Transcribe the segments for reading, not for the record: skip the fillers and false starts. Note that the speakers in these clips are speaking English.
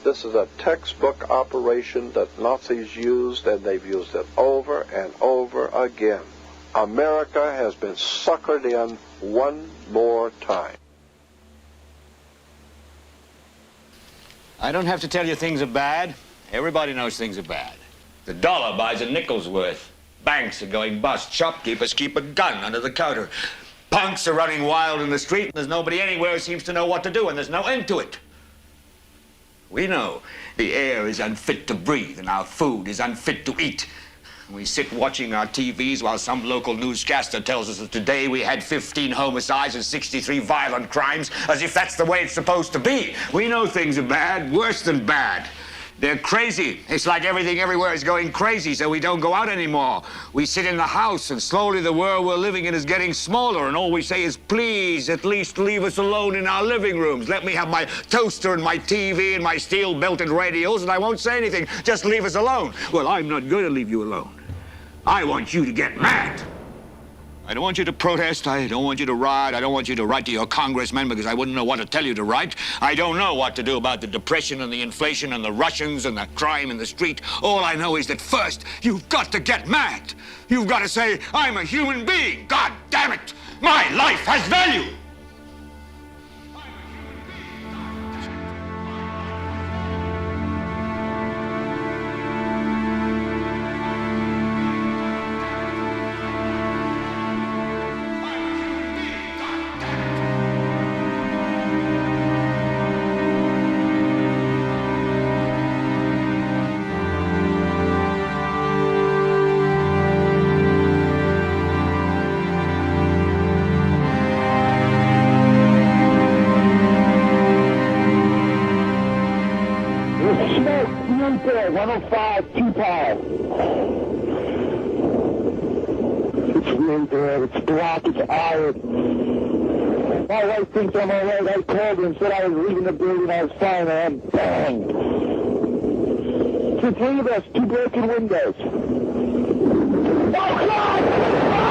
This is a textbook operation that Nazis used, and they've used it over and over again. America has been suckered in one more time. I don't have to tell you things are bad. Everybody knows things are bad. The dollar buys a nickel's worth. Banks are going bust. Shopkeepers keep a gun under the counter. Punks are running wild in the street, and there's nobody anywhere who seems to know what to do, and there's no end to it. We know the air is unfit to breathe, and our food is unfit to eat. We sit watching our TVs while some local newscaster tells us that today we had 15 homicides and 63 violent crimes, as if that's the way it's supposed to be. We know things are bad, worse than bad. They're crazy. It's like everything everywhere is going crazy, so we don't go out anymore. We sit in the house, and slowly the world we're living in is getting smaller, and all we say is, please, at least leave us alone in our living rooms. Let me have my toaster and my TV and my steel-belted radios, and I won't say anything. Just leave us alone. Well, I'm not going to leave you alone. I want you to get mad. I don't want you to protest. I don't want you to riot. I don't want you to write to your congressmen because I wouldn't know what to tell you to write. I don't know what to do about the depression and the inflation and the Russians and the crime in the street. All I know is that first, you've got to get mad. You've got to say, I'm a human being. God damn it. My life has value. My wife thinks I'm all right. I called her and said I was leaving the building. I was fine, and I'm banged. It's the three of us, 2 broken windows. Oh, God!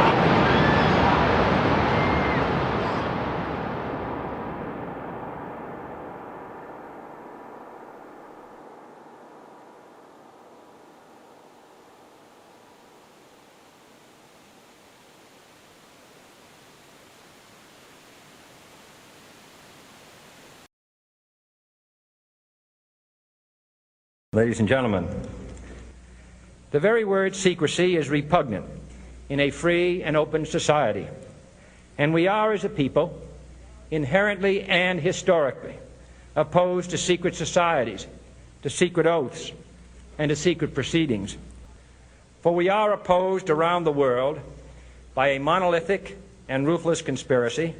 Ladies and gentlemen, the very word secrecy is repugnant in a free and open society, and we are, as a people, inherently and historically opposed to secret societies, to secret oaths, and to secret proceedings. For we are opposed around the world by a monolithic and ruthless conspiracy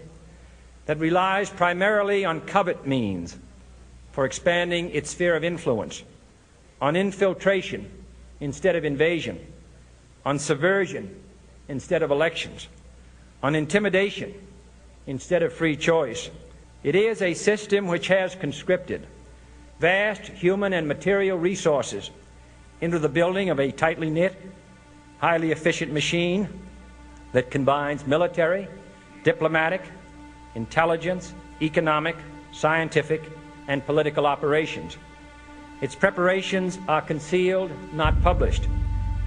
that relies primarily on covert means for expanding its sphere of influence, on infiltration instead of invasion, on subversion instead of elections, on intimidation instead of free choice. It is a system which has conscripted vast human and material resources into the building of a tightly knit, highly efficient machine that combines military, diplomatic, intelligence, economic, scientific, and political operations. Its preparations are concealed, not published.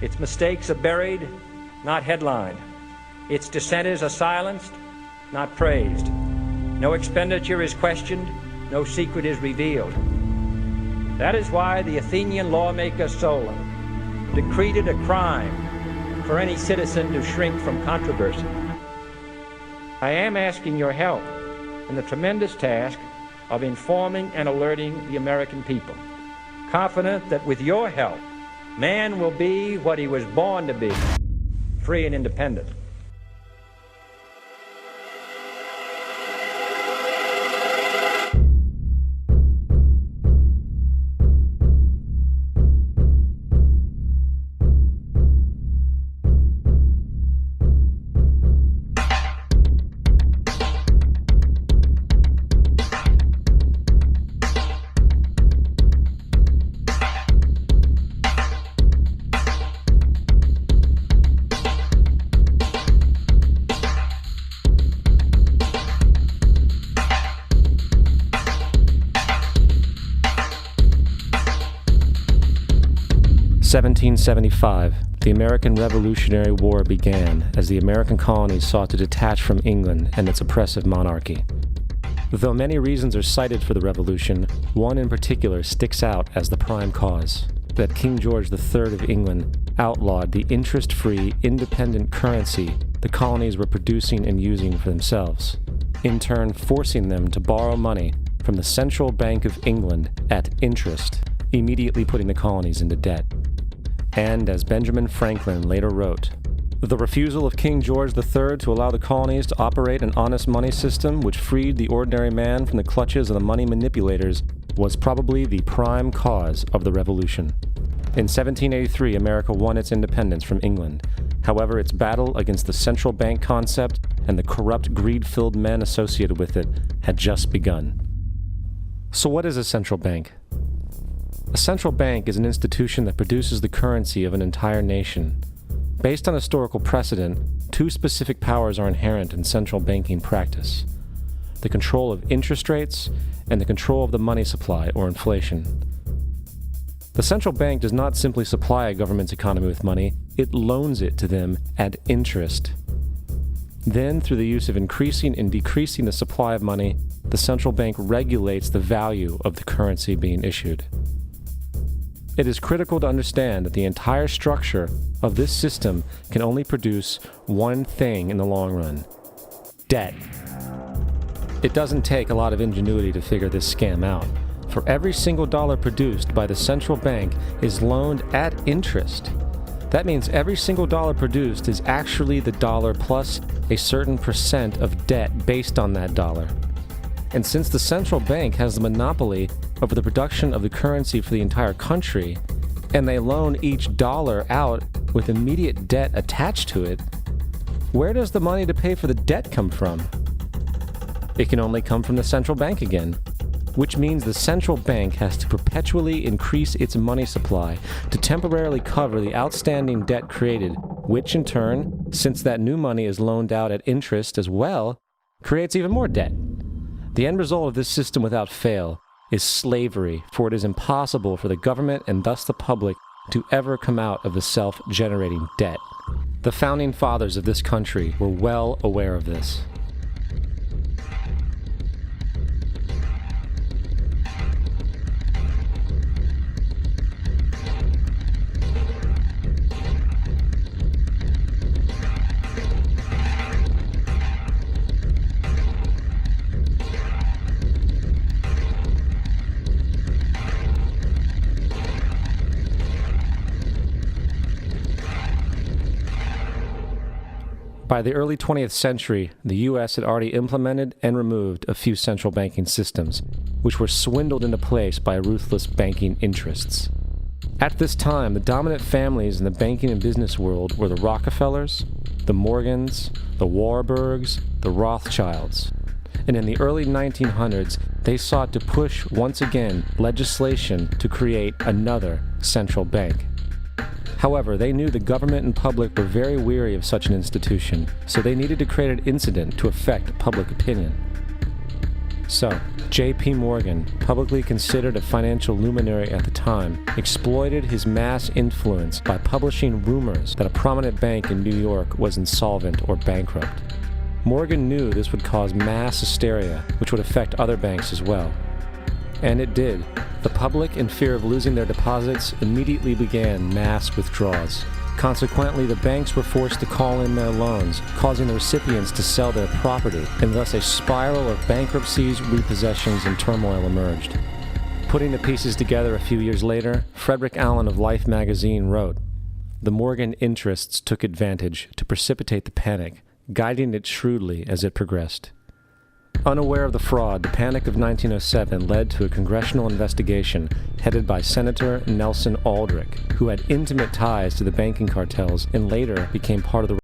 Its mistakes are buried, not headlined. Its dissenters are silenced, not praised. No expenditure is questioned, no secret is revealed. That is why the Athenian lawmaker Solon decreed it a crime for any citizen to shrink from controversy. I am asking your help in the tremendous task of informing and alerting the American people, confident that with your help, man will be what he was born to be, free and independent. 1775, the American Revolutionary War began as the American colonies sought to detach from England and its oppressive monarchy. Though many reasons are cited for the revolution, one in particular sticks out as the prime cause: that King George III of England outlawed the interest-free, independent currency the colonies were producing and using for themselves, in turn forcing them to borrow money from the Central Bank of England at interest, immediately putting the colonies into debt. And as Benjamin Franklin later wrote, the refusal of King George III to allow the colonies to operate an honest money system which freed the ordinary man from the clutches of the money manipulators was probably the prime cause of the revolution. In 1783, America won its independence from England. However, its battle against the central bank concept and the corrupt, greed-filled men associated with it had just begun. So what is a central bank? A central bank is an institution that produces the currency of an entire nation. Based on historical precedent, two specific powers are inherent in central banking practice: the control of interest rates and the control of the money supply, or inflation. The central bank does not simply supply a government's economy with money, it loans it to them at interest. Then, through the use of increasing and decreasing the supply of money, the central bank regulates the value of the currency being issued. It is critical to understand that the entire structure of this system can only produce one thing in the long run: debt. It doesn't take a lot of ingenuity to figure this scam out. For every single dollar produced by the central bank is loaned at interest. That means every single dollar produced is actually the dollar plus a certain percent of debt based on that dollar. And since the central bank has the monopoly over the production of the currency for the entire country, and they loan each dollar out with immediate debt attached to it, where does the money to pay for the debt come from? It can only come from the central bank again, which means the central bank has to perpetually increase its money supply to temporarily cover the outstanding debt created, which in turn, since that new money is loaned out at interest as well, creates even more debt. The end result of this system without fail is slavery, for it is impossible for the government and thus the public to ever come out of the self-generating debt. The founding fathers of this country were well aware of this. By the early 20th century, the U.S. had already implemented and removed a few central banking systems, which were swindled into place by ruthless banking interests. At this time, the dominant families in the banking and business world were the Rockefellers, the Morgans, the Warburgs, the Rothschilds. And in the early 1900s, they sought to push once again legislation to create another central bank. However, they knew the government and public were very weary of such an institution, so they needed to create an incident to affect public opinion. So, J.P. Morgan, publicly considered a financial luminary at the time, exploited his mass influence by publishing rumors that a prominent bank in New York was insolvent or bankrupt. Morgan knew this would cause mass hysteria, which would affect other banks as well. And it did. The public, in fear of losing their deposits, immediately began mass withdrawals. Consequently, the banks were forced to call in their loans, causing the recipients to sell their property, and thus a spiral of bankruptcies, repossessions, and turmoil emerged. Putting the pieces together a few years later, Frederick Allen of Life magazine wrote, "The Morgan interests took advantage to precipitate the panic, guiding it shrewdly as it progressed." Unaware of the fraud, the Panic of 1907 led to a congressional investigation headed by Senator Nelson Aldrich, who had intimate ties to the banking cartels and later became part of the